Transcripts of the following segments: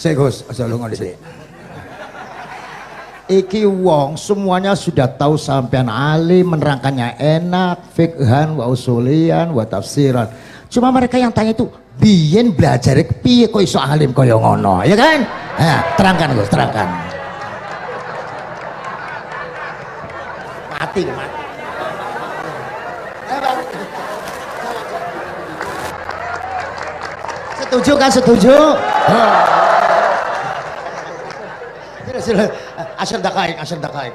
Sik Gus, aja lunga dhisik. Iki wong semuanya sudah tahu sampean alim, menerangkannya enak, fikhan, wa usulian, wa tafsiran. Cuma mereka yang tanya itu, biyen belajar piye kok iso alim kaya ngono, ya kan? Nah, terangkan Gus, terangkan. Mati. Setuju kan, setuju? Asyar dakaik.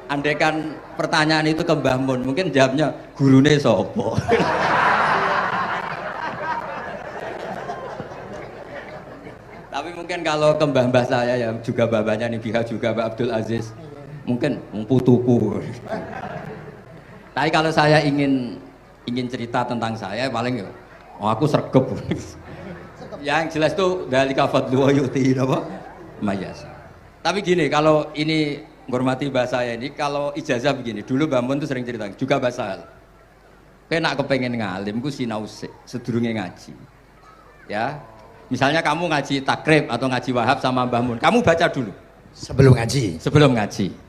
Andai kan pertanyaan itu ke Mbah Mun, mungkin jawabnya gurune sopo. Tapi mungkin kalau ke mbah-mbah saya ya juga babanya nih Biha juga Mbak Abdul Aziz, mungkin putuku. Tapi kalau saya ingin cerita tentang saya paling ya, aku sergep. Yang jelas tuh dari kafadlu yuti apa? Mayasa. Tapi gini, kalau ini menghormati bahasa saya ini, kalau ijazah begini, dulu Mbak Mun tuh sering cerita, juga bahasa hal. Kena kepengen ngalim, ku sinau sedurunge ngaji. Ya, misalnya kamu ngaji takrib atau ngaji wahab sama Mbah Mun, kamu baca dulu. Sebelum ngaji.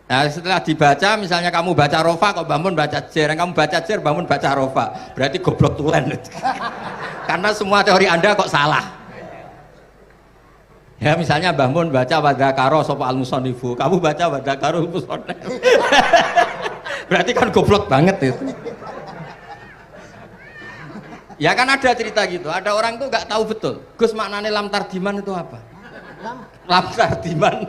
Nah, setelah dibaca, misalnya kamu baca rofa, kok Mbah Mun baca jer, kamu baca jer, Mbah Mun baca rofa, berarti goblok tulen. Karena semua teori Anda kok salah. Ya misalnya Mbah Mun baca wadakaro sopa al-musonifu, kamu baca wadakaro musonef. Berarti kan goblok banget itu. Ya kan ada cerita gitu, ada orang tuh nggak tahu betul, Gus maknanya lam tardiman itu apa? Lam tardiman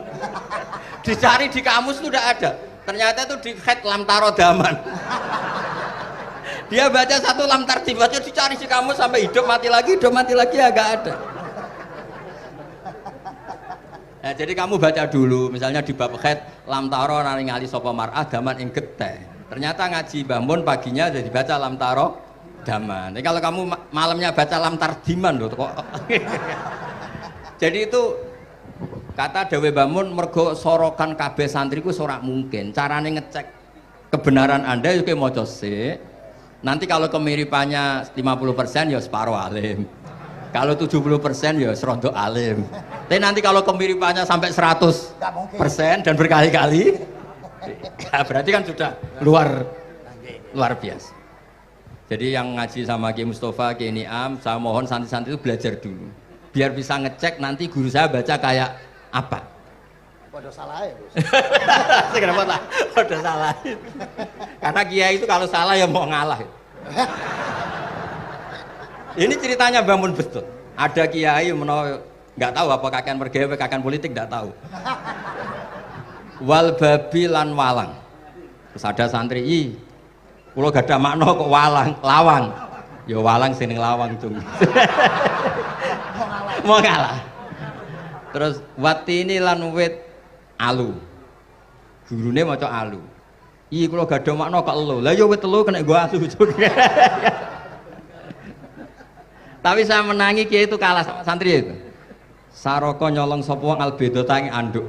dicari di kamus tuh udah ada, ternyata itu di head lam tarodaman. Dia baca satu lam tardiman, dicari di kamus sampai hidup mati lagi agak ada. Nah, jadi kamu baca dulu, misalnya di bab head lam taro naringali sopo mar'ah daman ing geteh. Ternyata ngaji Mbah Mun paginya jadi baca lam taro daman. Jadi kalau kamu malamnya baca lam tardiman loh kok. Jadi itu kata Dewi Mbah Mun mergo sorokan kabeh santriku ora mungkin. Carane ngecek kebenaran Anda itu maca sik. Nanti kalau kemiripannya 50% ya separuh alim. Kalau 70% ya serondo alim. Tapi nanti kalau kemiripannya sampai 100% dan berkali-kali, ya berarti kan sudah luar biasa. Jadi yang ngaji sama Ki Mustafa, Ki Niam, saya mohon santri-santri itu belajar dulu. Biar bisa ngecek nanti guru saya baca kayak apa. Waduh salah ya Gus. Kenapa lah? Waduh salah. Karena kiai itu kalau salah ya mau ngalah. Ini ceritanya bangun betul. Ada kiai nggak tahu apa kakean mergawe, kakean politik nggak tahu. Wal babi lan walang. Terus ada santri, kulo gak ada makna kok lawang. Ya walang sing lawang cung. Mau ngalah. Terus watini lan wit alu. Gurune maca alu. Kulo gak ada makna kok elo. Lah ya wit telu kena gua alu. Tapi saya menangi kiai itu kalah sama santri itu. Saroko nyolong sapa wong albedo tangi anduk.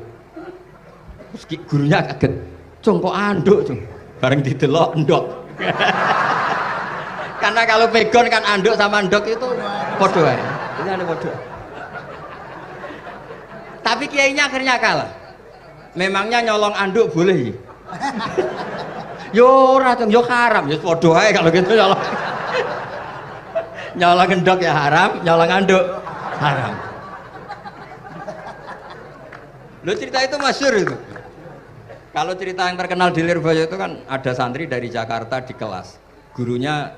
Terus gurunya kaget. Cung kok anduk, cung. Bareng didelok endok. Karena kalau pegon kan anduk sama endok itu podo ae. Ini ada podo. Tapi kiainya akhirnya kalah. Memangnya nyolong anduk boleh? Yo ora, cung, yo haram, yo podo ae kalau gitu nyolong. Nyolong endok ya haram, nyolong anduk haram. Lo cerita itu masyhur itu. Kalau cerita yang terkenal di Lirboyo itu kan ada santri dari Jakarta di kelas. Gurunya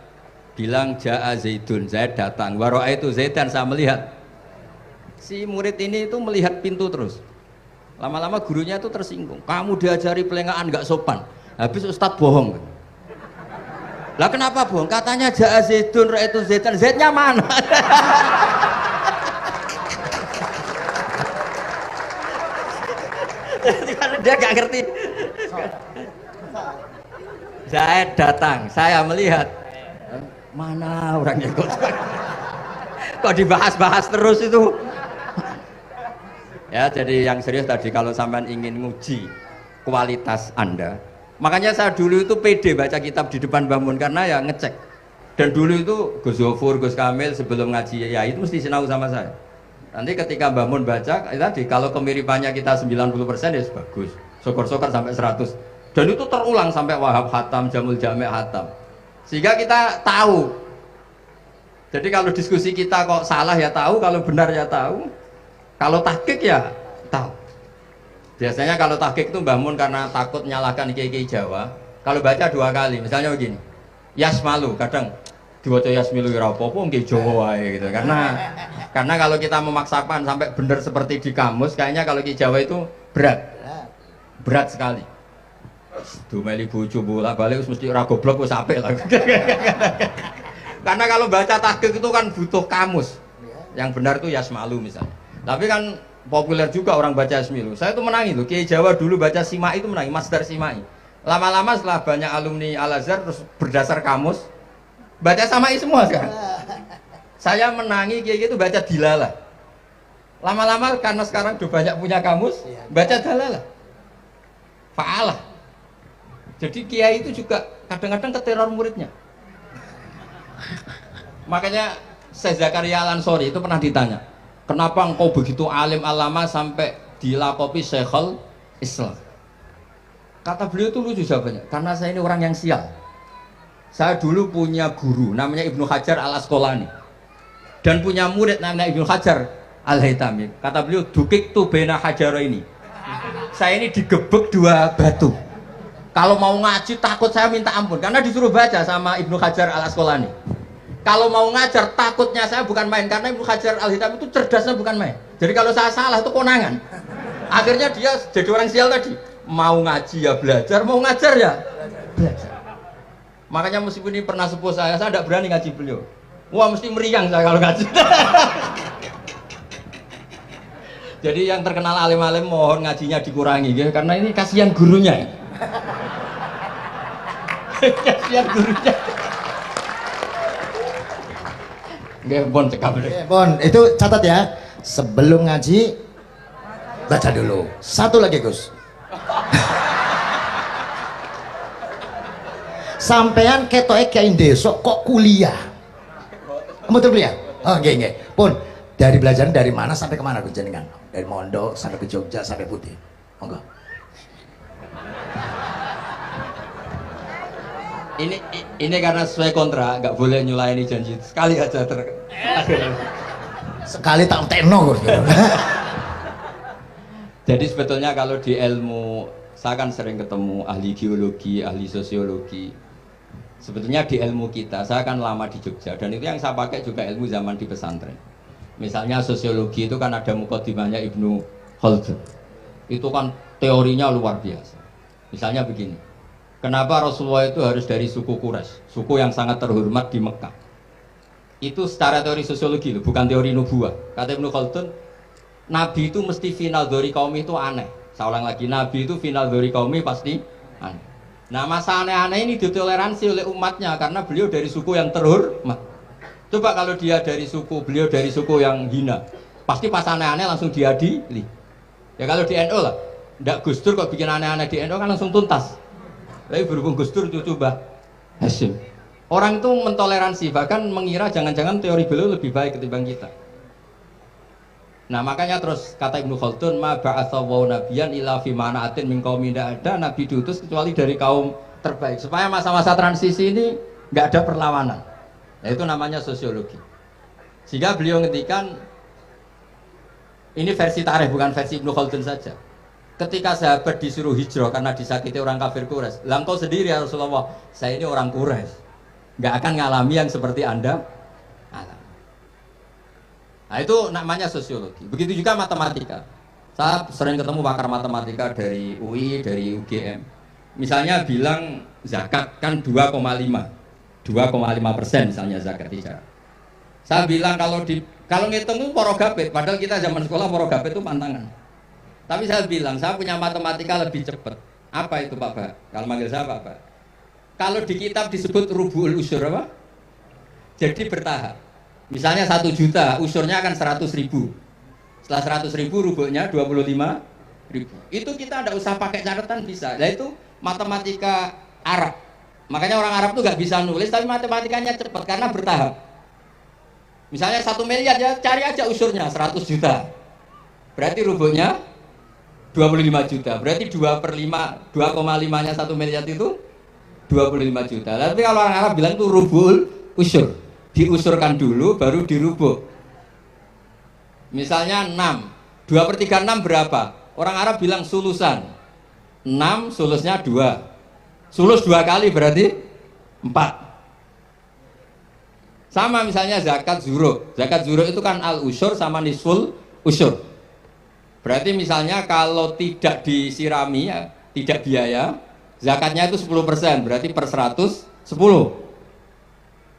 bilang Ja'a Zaidun, Zaid datang. Waro'a itu Zaidan, saya melihat. Si murid ini itu melihat pintu terus. Lama-lama gurunya itu tersinggung. Kamu diajari pelengahan nggak sopan. Habis Ustadz bohong. Lah kenapa bohong? Katanya Ja'a Zaidun, Ra itu Zaidan. Zaidnya mana? Dia gak ngerti. Zaid datang, saya melihat. Mana orangnya kok dibahas-bahas terus itu. Ya, jadi yang serius tadi, kalau sampean ingin nguji kualitas Anda, Makanya saya dulu itu pede baca kitab di depan Mbah Mun karena ya ngecek. Dan dulu itu Gus Zofur, Gus Kamil sebelum ngaji ya itu mesti sinau sama saya. Nanti ketika Mbah Mun baca, tadi kalau kemiripannya kita 90% ya bagus. Syukur-syukur sampai 100. Dan itu terulang sampai Wahab Hatam, Jamul Jami' Hatam. Sehingga kita tahu. Jadi kalau diskusi kita kok salah ya tahu, kalau benar ya tahu. Kalau tahqiq ya tahu. Biasanya kalau tahqiq itu Mbah Mun karena takut menyalahkan kiai-kiai Jawa, kalau baca 2 kali, misalnya begini. Yasmalu, kadang diwaca Yasmilu ya apa-apa nggih Jawa wae gitu. Karena kalau kita memaksakan sampai benar seperti di kamus, kayaknya kalau kiai Jawa itu berat sekali. Dumeli bojo bolak-balik mesti ora goblok wis apik lah. Karena kalau baca tahqiq itu kan butuh kamus. Yang benar itu Yasmalu misalnya. Tapi kan populer juga orang baca Yasmilu. Saya tuh menangi loh, kiai Jawa dulu baca Simai itu menangi, Masdar Simai. Lama-lama setelah banyak alumni Al-Azhar terus berdasar kamus baca Samai semua sekarang. Saya menangi kiai itu baca Dilalah. Lama-lama karena sekarang udah banyak punya kamus, baca Dalalah. Fa'alah. Jadi kiai itu juga kadang-kadang keteror muridnya. Makanya Syekh Zakaria Al-Ansori itu pernah ditanya, kenapa engkau begitu alim alama sampai dilakopi Syekhul Islam? Kata beliau itu lucu jawabannya, karena saya ini orang yang sial. Saya dulu punya guru namanya Ibnu Hajar Al-Asqalani dan punya murid namanya Ibnu Hajar Al-Haytami. Kata beliau, dukik tu bena hajaro ini. Saya ini digebek 2 batu. Kalau mau ngaji takut saya minta ampun karena disuruh baca sama Ibnu Hajar Al-Asqalani. Kalau mau ngajar takutnya saya bukan main karena Ibnu Hajar Al-Haytami itu cerdasnya bukan main. Jadi kalau saya salah itu konangan. Akhirnya dia jadi orang sial tadi. Mau ngaji ya belajar, mau ngajar ya belajar. Makanya meskipun ini pernah sepuh saya tidak berani ngaji beliau. Wah mesti meriang saya kalau ngaji. Jadi yang terkenal alim-alim mohon ngajinya dikurangi ya, karena ini kasihan gurunya. Kasihan gurunya. Nggih, Bon cekap. Bon, itu catat ya. Sebelum ngaji baca dulu. Satu lagi, Gus. Sampean ketoke kiai desa kok kuliah. Betul kuliah? Oh, nggih. Pun dari belajar dari mana sampai kemana Gus jenengan? Dari Mondok sampai ke Jogja sampai Putih. Monggo. Ini karena sesuai kontrak, nggak boleh nyulaini janji sekali aja Sekali tak tekno Gus. Jadi sebetulnya kalau di ilmu, saya kan sering ketemu ahli geologi, ahli sosiologi. Sebetulnya di ilmu kita, saya kan lama di Jogja dan itu yang saya pakai juga ilmu zaman di pesantren. Misalnya sosiologi itu kan ada mukadimahnya Ibnu Khaldun. Itu kan teorinya luar biasa. Misalnya begini, kenapa Rasulullah itu harus dari suku Quraisy, suku yang sangat terhormat di Mekah? Itu secara teori sosiologi loh, bukan teori nubuah. Kata Ibnu Khaldun, Nabi itu mesti final dari kaum itu aneh. Saya ulang lagi, Nabi itu final dari kaum pasti aneh. Nah masa aneh-aneh ini ditoleransi oleh umatnya karena beliau dari suku yang terhormat. Coba kalau dia dari suku, beliau dari suku yang hina, pasti pas aneh-aneh langsung diadili. Ya kalau di NU lah, ndak Gus Dur kok bikin aneh-aneh di NU kan langsung tuntas. Tapi berhubung Gus Dur itu coba Hasyim. Orang itu mentoleransi, bahkan mengira jangan-jangan teori beliau lebih baik ketimbang kita. Nah makanya terus kata Ibnu Khaldun, ma ba'atsawu nabiyan illa fi mana'atin min qaumin, tidak ada nabi diutus kecuali dari kaum terbaik supaya masa-masa transisi ini nggak ada perlawanan. Nah, itu namanya sosiologi. Sehingga beliau ngendikan, ini versi tarikh bukan versi Ibnu Khaldun saja. Ketika sahabat disuruh hijrah karena disakiti orang kafir Quraisy, lah engkau sendiri ya Rasulullah, saya ini orang Quraisy, nggak akan ngalami yang seperti Anda alami. Nah itu namanya sosiologi. Begitu juga matematika. Saya sering ketemu pakar matematika dari UI, dari UGM. Misalnya bilang zakat kan 2,5% misalnya zakat bicara. Saya bilang kalau ngitung itu porogapit, padahal kita zaman sekolah porogapit itu pantangan. Tapi saya bilang saya punya matematika lebih cepat. Apa itu Pak Pak? Kalau manggil saya Pak Pak. Kalau di kitab disebut rubu'ul usur apa? Jadi bertahap. Misalnya 1 juta, usurnya akan 100.000. Setelah 100.000 rubuknya 25.000. ribu. Itu kita tidak usah pakai catatan bisa. Nah itu matematika Arab. Makanya orang Arab tuh nggak bisa nulis, tapi matematikanya cepat karena bertahap. Misalnya 1 miliar ya cari aja usurnya 100 juta. Berarti rubuhnya 25 juta. Berarti 2/5, 2,5-nya 1 miliar itu 25 juta. Tapi kalau orang Arab bilang itu rubul usur. Diusurkan dulu baru dirubuh. Misalnya 6. 2/3 6 berapa? Orang Arab bilang sulusan. 6 sulusnya 2. Sulus 2 kali berarti 4. Sama misalnya zakat zuruk. Zakat zuruk itu kan al usur sama nisful usur. Berarti misalnya kalau tidak disirami ya, tidak biaya, zakatnya itu 10%, berarti per 100 10.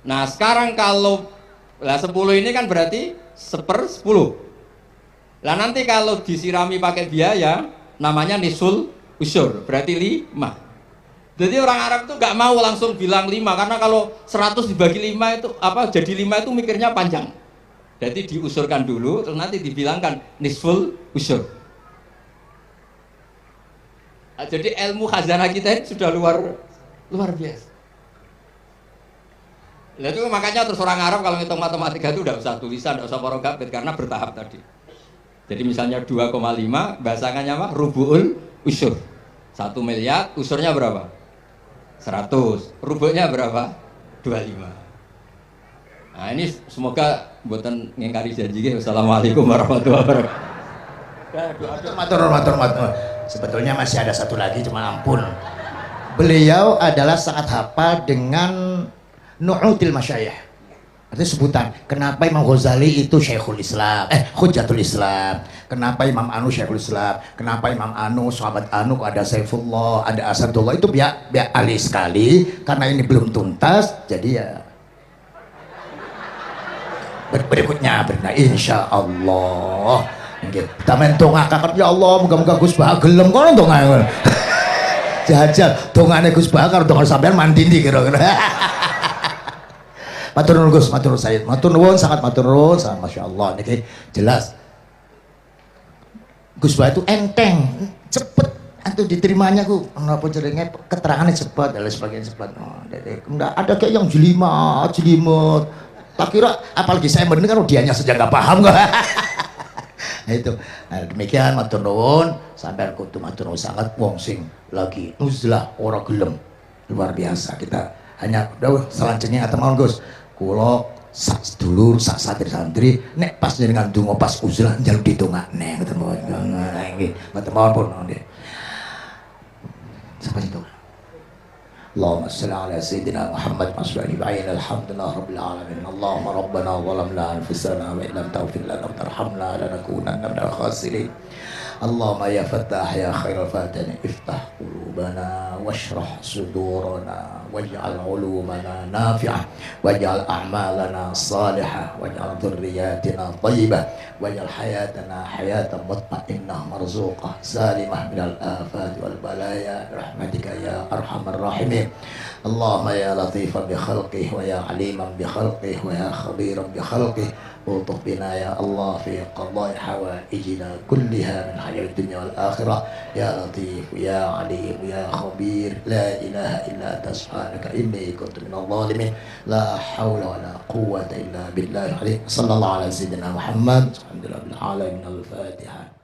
Nah, sekarang kalau 10 ini kan berarti 1/10. Lah nanti kalau disirami pakai biaya namanya nisul usur, berarti 5. Jadi orang Arab tuh gak mau langsung bilang 5 karena kalau 100 dibagi 5 itu apa jadi 5 itu mikirnya panjang. Jadi diusurkan dulu terus nanti dibilangkan nisful usur. Jadi ilmu khazanah kita ini sudah luar biasa. Nah, itu makanya terus orang Arab kalau ngitung matematika itu udah usah tulisan, udah usah porogabit karena bertahap tadi. Jadi misalnya 2,5 bahasannya apa? Rubu'ul usur. 1 miliar usurnya berapa? 100. Rubuhnya berapa? 25. Nah, ini semoga buatan ngingkari janji. Wassalamualaikum warahmatullahi wabarakatuh. Matur. Sebetulnya masih ada satu lagi, cuma ampun. Beliau adalah sangat hafal dengan nu'util masyayikh. Artinya sebutan. Kenapa Imam Ghazali itu Syekhul Islam, Hujjatul Islam. Kenapa Imam Anu Syekhul Islam. Kenapa Imam Anu, sahabat Anu, ada Saifullah, ada Asadullah. Itu biar ahli sekali. Karena ini belum tuntas, jadi ya berikutnya insya Allah. Kita mentongak ya Allah, moga-moga Gus Bah gelem kono ndonga. Jajal dongane Gus Bah karo donga sampean mandi ndi kira-kira. Matur nuwun Gus, matur nuwun Sayyid. Matur nuwun, sangat matur nuwun, sangat masyaallah niki jelas. Gus Bah itu enteng, cepet antu diterimanya ku napa jenenge keterangannya cepet dan lain sebagainya cepet. Oh, enggak ada kayak yang jelimet. Tak kira apalagi saya mendengar dianya saja nggak paham kok. Nah itu, nah, demikian matur nuwun sampai kudu matur nuwun sangat wong sing lagi uzlah ora gelem luar biasa. Kita hanya udah selanjutnya atau mohon Gus kula sak sedulur sak santri-santri nek pas jenengan donga pas uzlah njaluk ditongakne ngoten mawon. Nggih ngoten mawon pun nggih. Sampai itu. اللهم صل على سيدنا محمد مصلي بعين الحمد لله رب العالمين اللهم ربنا ظلمنا انفسنا وان لم تغفر لنا وترحمنا لنكونن من الخاسرين اللهم يا فتاح يا خير الفاتحين افتح قلوبنا واشرح صدورنا واجعل علومنا نافعه واجعل اعمالنا صالحه واجعل ذرياتنا طيبه واجعل حياتنا حياه مطمئنه مرزوقه سالمه من الافات والبلايا برحمتك يا ارحم الراحمين اللهم يا لطيفا بخلقه ويا عليما بخلقه ويا خبيرا بخلقه الطف بنا يا الله في قضاء حوائجنا كلها من حياة الدنيا والآخرة يا لطيف يا عليم يا خبير لا إله إلا أنت سبحانك إني كنت من الظالمين لا حول ولا قوة إلا بالله العلي صلى الله على سيدنا محمد الحمد لله رب العالمين الفاتحة